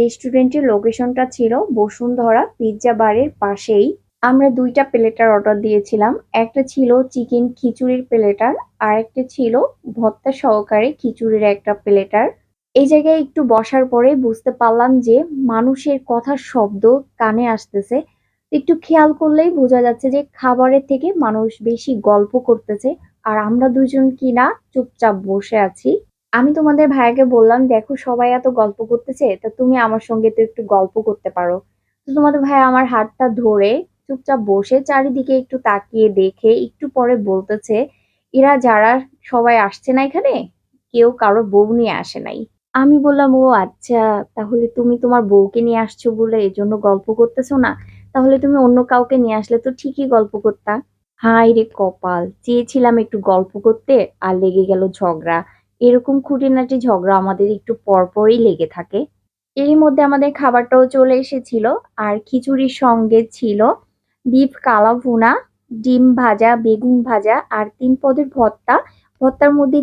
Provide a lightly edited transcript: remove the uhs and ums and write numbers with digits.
রেস্টুরেন্টের লোকেশনটা ছিল বসুন্ধরা পিৎজা বারের পাশেই। আমরা ২টা প্লেটার অর্ডার দিয়েছিলাম। একটা ছিল চিকেন খিচুড়ির প্লেটার, আর একটা ছিল ভর্তা সহকারে খিচুড়ির একটা প্লেটার। এই জায়গায় একটু বসার পরে বুঝতে পারলাম যে মানুষের কথার শব্দ কানে আসতেছে। একটু খেয়াল করলেই বোঝা যাচ্ছে যে খাবারের থেকে মানুষ বেশি গল্প করতেছে, আর আমরা দুজন কিনা চুপচাপ বসে আছি। আমি তোমাদের ভাইয়াকে বললাম, দেখো সবাই এত গল্প করতেছে, তা তুমি আমার সঙ্গে তো একটু গল্প করতে পারো। তো তোমাদের ভাইয়া আমার হাতটা ধরে চুপচাপ বসে চারিদিকে একটু তাকিয়ে দেখে একটু পরে বলতেছে, এরা যারা সবাই আসছে না এখানে, কেউ কারো বউ নিয়ে আসে নাই। আমি বললাম, ও আচ্ছা, তাহলে তুমি তোমার বউকে নিয়ে আসছো বলে এজন্য গল্প করতেছো না? তাহলে তুমি অন্য কাউকে নিয়ে আসলে তো ঠিকই গল্প করতা। হায় রে কপাল, চেয়েছিলাম একটু গল্প করতে, আর লেগে গেল ঝগড়া। এরকম খুঁটিনাটি ঝগড়া আমাদের একটু পরপরই লেগে থাকে। এরই মধ্যে আমাদের খাবারটাও চলে এসেছিল। আর খিচুড়ির সঙ্গে ছিল বিফ কালা ভুনা, ডিম ভাজা, বেগুন ভাজা আর ৩ পদের ভর্তা। ভর্তার মধ্যে